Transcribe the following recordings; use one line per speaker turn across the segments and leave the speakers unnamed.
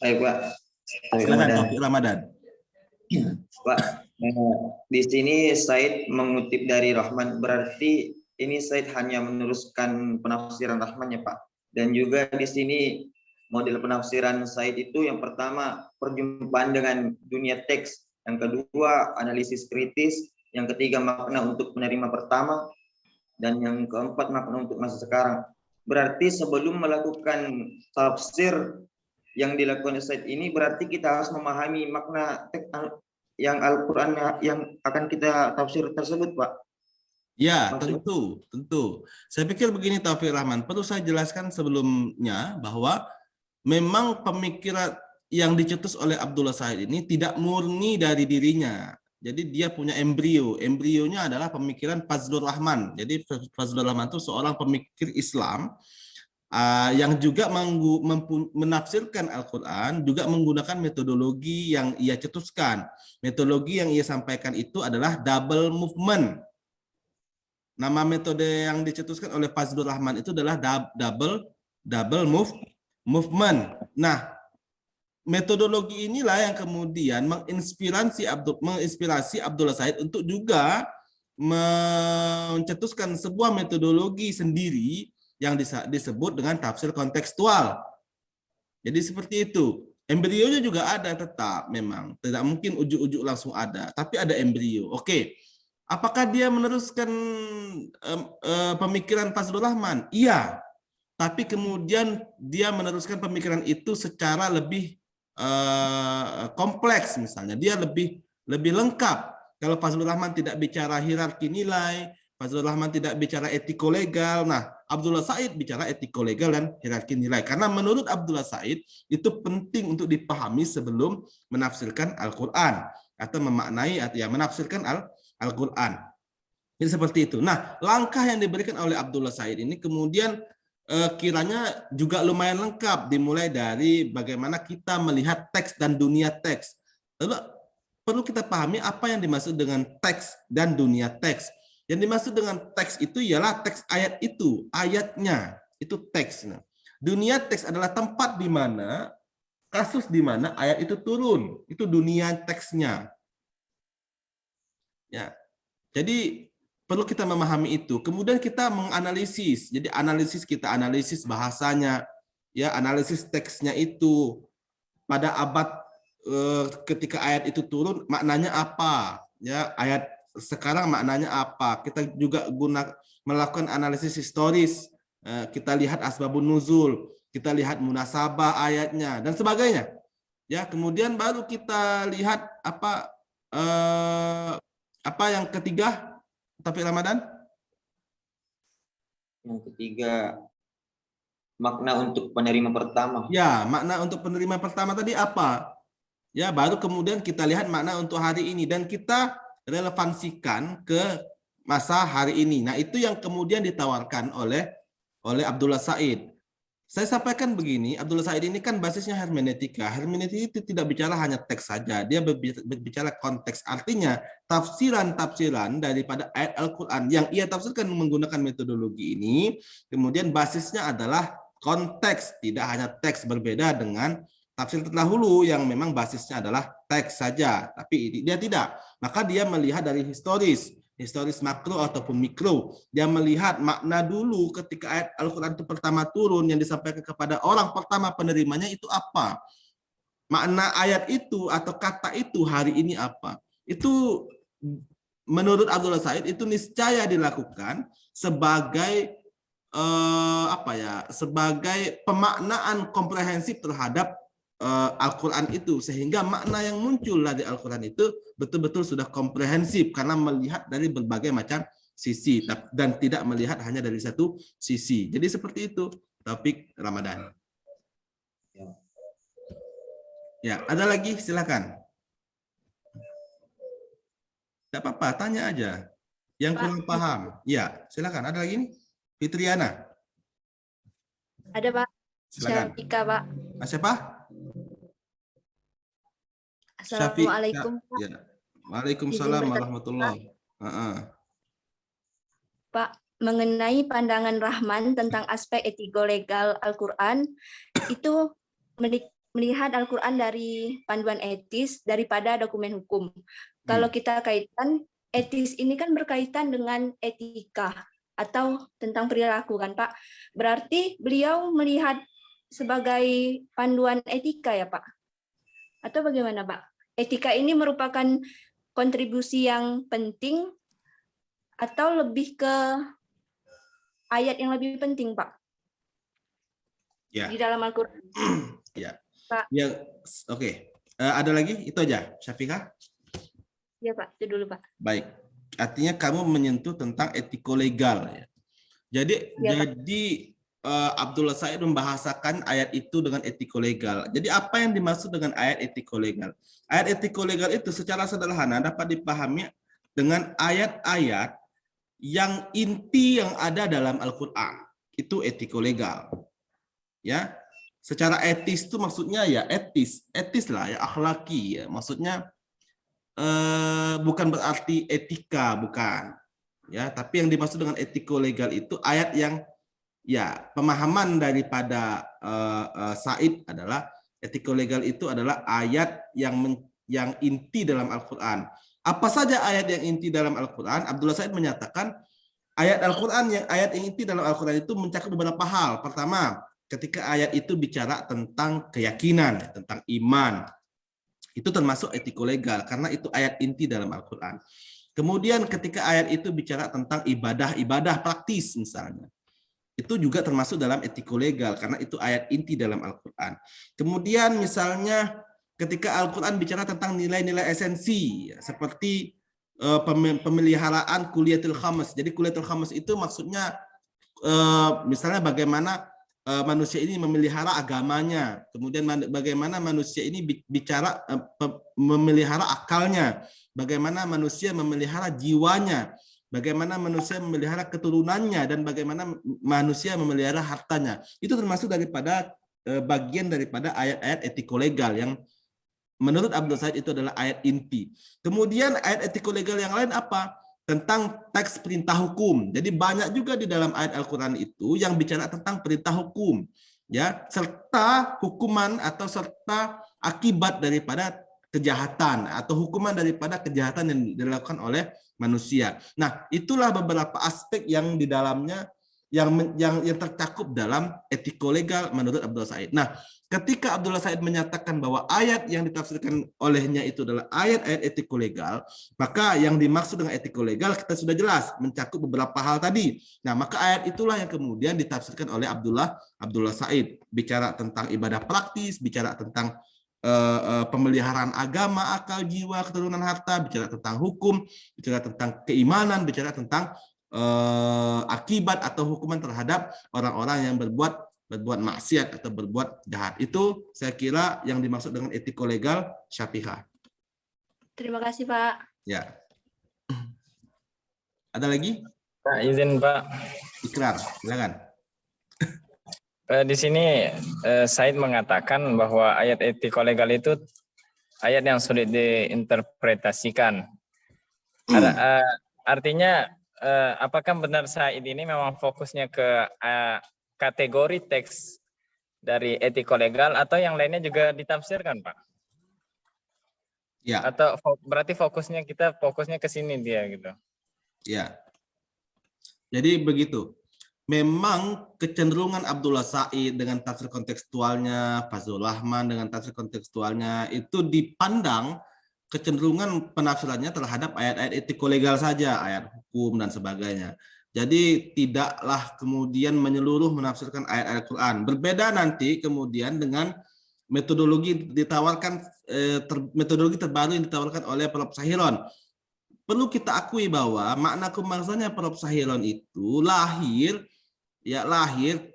Baik, Pak. Taufik
Silakan
Ramadan.
Taufik Ramadan.
Pak, di sini Said mengutip dari Rahman, berarti ini Said hanya meneruskan penafsiran Rahman ya Pak. Dan juga di sini model penafsiran Said itu yang pertama perjumpaan dengan dunia teks, yang kedua analisis kritis, yang ketiga makna untuk penerima pertama, dan yang keempat makna untuk masa sekarang. Berarti sebelum melakukan tafsir yang dilakukan Said ini, berarti kita harus memahami makna yang Al-Quran yang akan kita tafsir tersebut, Pak.
Ya,
Maksud,
tentu. Saya pikir begini Taufik Rahman, perlu saya jelaskan sebelumnya bahwa memang pemikiran yang dicetus oleh Abdullah Said ini tidak murni dari dirinya. Jadi dia punya embrio. Embrionya adalah pemikiran Fazlur Rahman. Jadi Fazlur Rahman itu seorang pemikir Islam yang juga menafsirkan Al-Quran, juga menggunakan metodologi yang ia cetuskan. Metodologi yang ia sampaikan itu adalah double movement. Nama metode yang dicetuskan oleh Fazlur Rahman itu adalah double movement. Nah, metodologi inilah yang kemudian menginspirasi Abdullah Said untuk juga mencetuskan sebuah metodologi sendiri yang disebut dengan tafsir kontekstual. Jadi seperti itu. Embrionya juga ada tetap memang. Tidak mungkin ujuk-ujuk langsung ada, tapi ada embrio. Oke. Apakah dia meneruskan pemikiran Fazlur Rahman? Iya. Tapi kemudian dia meneruskan pemikiran itu secara lebih kompleks misalnya. Dia lebih lengkap. Kalau Fazlur Rahman tidak bicara hierarki nilai, Fazlur Rahman tidak bicara etiko-legal. Nah, Abdullah Said bicara etiko-legal dan hierarki nilai. Karena menurut Abdullah Said, itu penting untuk dipahami sebelum menafsirkan Al-Quran. Atau memaknai, atau ya, menafsirkan Al-Quran. Jadi seperti itu. Nah, langkah yang diberikan oleh Abdullah Said ini kemudian kiranya juga lumayan lengkap, dimulai dari bagaimana kita melihat teks dan dunia teks. Lalu perlu kita pahami apa yang dimaksud dengan teks dan dunia teks. Yang dimaksud dengan teks itu ialah teks ayat itu, ayatnya, itu teks. Dunia teks adalah tempat di mana, kasus di mana ayat itu turun, itu dunia teksnya. Ya, jadi perlu kita memahami itu. Kemudian kita menganalisis. Jadi kita analisis bahasanya, ya, analisis teksnya itu pada abad ketika ayat itu turun maknanya apa, ya, ayat sekarang maknanya apa. Kita juga melakukan analisis historis. Kita lihat asbabun nuzul, kita lihat munasabah ayatnya dan sebagainya. Ya, kemudian baru kita lihat apa yang ketiga, Taufik Ramadan?
yang ketiga, makna untuk penerima pertama.
Ya, makna untuk penerima pertama tadi apa? Ya, baru kemudian kita lihat makna untuk hari ini dan kita relevansikan ke masa hari ini. Nah, itu yang kemudian ditawarkan oleh Abdullah Said. Saya sampaikan begini, Abdullah Said ini kan basisnya hermeneutika. Hermeneutika itu tidak bicara hanya teks saja, dia berbicara konteks. Artinya, tafsiran-tafsiran daripada ayat Al-Quran yang ia tafsirkan menggunakan metodologi ini, kemudian basisnya adalah konteks, tidak hanya teks, berbeda dengan tafsir terdahulu yang memang basisnya adalah teks saja, tapi dia tidak. Maka dia melihat dari historis makro ataupun mikro. Dia melihat makna dulu ketika ayat Al-Quran itu pertama turun yang disampaikan kepada orang pertama penerimanya itu apa. Makna ayat itu atau kata itu hari ini apa. Itu menurut Abdullah Said itu niscaya dilakukan sebagai sebagai pemaknaan komprehensif terhadap Al-Quran itu, sehingga makna yang muncul dari Al-Quran itu betul-betul sudah komprehensif karena melihat dari berbagai macam sisi dan tidak melihat hanya dari satu sisi. Jadi seperti itu, Taufik Ramadan. Ya, ada lagi, silakan. Tidak apa-apa, tanya aja. Yang kurang paham. Ya, silakan. Ada lagi nih? Fitriana.
Ada, Pak.
Silakan.
Syafika, Pak.
Siapa?
Assalamualaikum.
Ya. Waalaikumsalam warahmatullahi wabarakatuh.
Pak, mengenai pandangan Rahman tentang aspek etiko legal Al-Quran, itu melihat Al-Quran dari panduan etis daripada dokumen hukum. Kalau kita kaitkan, etis ini kan berkaitan dengan etika atau tentang perilaku kan Pak. Berarti beliau melihat sebagai panduan etika ya Pak? Atau bagaimana Pak? Etika ini merupakan kontribusi yang penting atau lebih ke ayat yang lebih penting Pak?
Ya.
Di dalam Al-Quran.
Ya.
Pak.
Ya, oke. Ada lagi? Itu aja, Syafiqah?
Ya Pak, itu dulu Pak.
Baik. Artinya kamu menyentuh tentang etiko-legal. Ya. Jadi,
Ya,
Abdullah Said membahasakan ayat itu dengan etiko-legal. Jadi apa yang dimaksud dengan ayat etiko-legal? Ayat etiko-legal itu secara sederhana dapat dipahami dengan ayat-ayat yang inti yang ada dalam Al-Quran. Itu etiko-legal. Ya. Secara etis itu maksudnya ya etis lah ya, akhlaki ya. Maksudnya bukan berarti etika, bukan. Ya, tapi yang dimaksud dengan etiko-legal itu ayat yang ya pemahaman daripada Said adalah etiko-legal itu adalah ayat yang inti dalam Al-Quran. Apa saja ayat yang inti dalam Al-Quran? Abdullah Said menyatakan ayat yang inti dalam Al-Quran itu mencakup beberapa hal. Pertama, ketika ayat itu bicara tentang keyakinan, tentang iman, itu termasuk etiko-legal karena itu ayat inti dalam Al-Quran. Kemudian ketika ayat itu bicara tentang ibadah praktis misalnya, itu juga termasuk dalam etiko-legal karena itu ayat inti dalam Al-Quran. Kemudian misalnya ketika Al-Quran bicara tentang nilai-nilai esensi, seperti pemeliharaan kuliatul khamas. Jadi kuliatul khamas itu maksudnya misalnya bagaimana manusia ini memelihara agamanya, kemudian bagaimana manusia ini bicara memelihara akalnya, bagaimana manusia memelihara jiwanya, bagaimana manusia memelihara keturunannya, dan bagaimana manusia memelihara hartanya. Itu termasuk daripada bagian daripada ayat-ayat etiko-legal yang menurut Abdul Said itu adalah ayat inti. Kemudian ayat etiko-legal yang lain apa? Tentang teks perintah hukum. Jadi banyak juga di dalam ayat Al-Quran itu yang bicara tentang perintah hukum, ya, serta hukuman atau serta akibat daripada kejahatan atau hukuman daripada kejahatan yang dilakukan oleh manusia. Nah, itulah beberapa aspek yang di dalamnya yang tercakup dalam etiko-legal menurut Abdullah Said. Nah, ketika Abdullah Said menyatakan bahwa ayat yang ditafsirkan olehnya itu adalah ayat-ayat etiko-legal, maka yang dimaksud dengan etiko-legal kita sudah jelas mencakup beberapa hal tadi. Nah, maka ayat itulah yang kemudian ditafsirkan oleh Abdullah Said, bicara tentang ibadah praktis, bicara tentang pemeliharaan agama, akal, jiwa, keturunan, harta, bicara tentang hukum, bicara tentang keimanan, bicara tentang akibat atau hukuman terhadap orang-orang yang berbuat maksiat atau berbuat jahat. Itu saya kira yang dimaksud dengan etiko-legal Syafiqah.
Terima kasih Pak.
Ya. Ada lagi?
Pak, izin Pak.
Ikrar, silakan.
Di sini Said mengatakan bahwa ayat etiko-legal itu ayat yang sulit diinterpretasikan. Artinya apakah benar Said ini memang fokusnya ke kategori teks dari etiko-legal atau yang lainnya juga ditafsirkan, Pak?
Ya.
Atau berarti fokusnya ke sini dia gitu.
Ya. Jadi begitu. Memang kecenderungan Abdullah Said dengan tafsir kontekstualnya, Fazlur Rahman dengan tafsir kontekstualnya itu dipandang kecenderungan penafsirannya terhadap ayat-ayat etiko-legal saja, ayat hukum dan sebagainya. Jadi tidaklah kemudian menyeluruh menafsirkan ayat-ayat Al-Quran. Berbeda nanti kemudian dengan metodologi metodologi terbaru yang ditawarkan oleh Prof. Sahiron. Perlu kita akui bahwa makna kemaksanya Prof. Sahiron itu lahir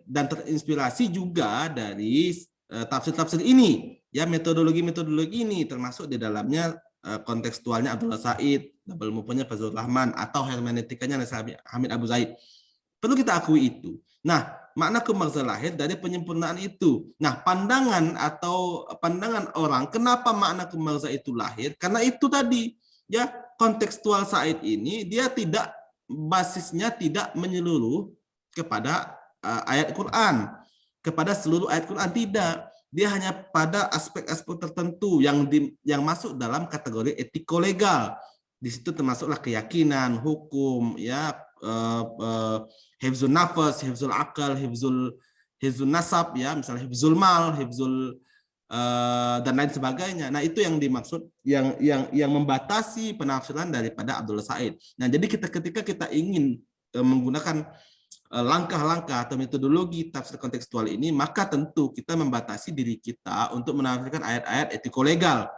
dan terinspirasi juga dari tafsir-tafsir ini. Ya, metodologi ini termasuk di dalamnya kontekstualnya Abdullah Said, double move-nya Fazlur Rahman, atau hermeneutikanya Hamid Abu Zaid. Perlu kita akui itu. Nah, makna kemaksa lahir dari penyempurnaan itu. Nah, pandangan orang, kenapa makna kemaksa itu lahir? Karena itu tadi, ya, kontekstual Said ini dia basisnya tidak menyeluruh kepada ayat Quran, kepada seluruh ayat Quran, tidak. dia hanya pada aspek-aspek tertentu yang masuk dalam kategori etiko-legal. Di situ termasuklah keyakinan, hukum, ya, hifzul nafas, hifzul akal, hifzul nasab, ya, misalnya hifzul mal, hifzul dan lain sebagainya. Nah, itu yang dimaksud yang membatasi penafsiran daripada Abdullah Said. Nah, jadi ketika kita ingin menggunakan langkah-langkah atau metodologi tafsir kontekstual ini, maka tentu kita membatasi diri kita untuk menafsirkan ayat-ayat etiko-legal,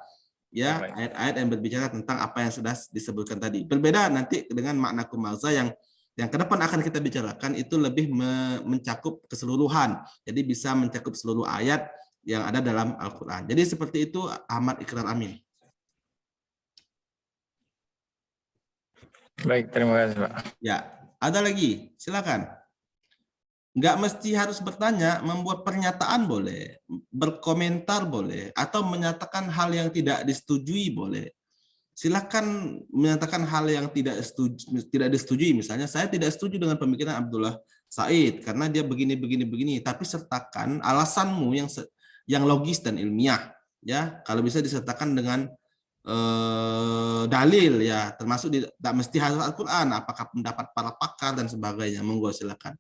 ya, ayat-ayat yang berbicara tentang apa yang sudah disebutkan tadi. Berbeda nanti dengan makna kumalza yang ke depan akan kita bicarakan, itu lebih mencakup keseluruhan. Jadi bisa mencakup seluruh ayat yang ada dalam Al-Quran. Jadi seperti itu, Ahmad Ikrar Amin.
Baik, terima kasih, Pak.
Ya, ada lagi, silakan. Nggak mesti harus bertanya, membuat pernyataan boleh, berkomentar boleh, atau menyatakan hal yang tidak disetujui boleh. Silakan menyatakan hal yang tidak disetujui. Misalnya, saya tidak setuju dengan pemikiran Abdullah Said karena dia begini, tapi sertakan alasanmu yang logis dan ilmiah. Ya, kalau bisa disertakan dengan dalil, ya, termasuk tidak mesti harus Al-Quran, apakah pendapat para pakar dan sebagainya. Monggo silakan.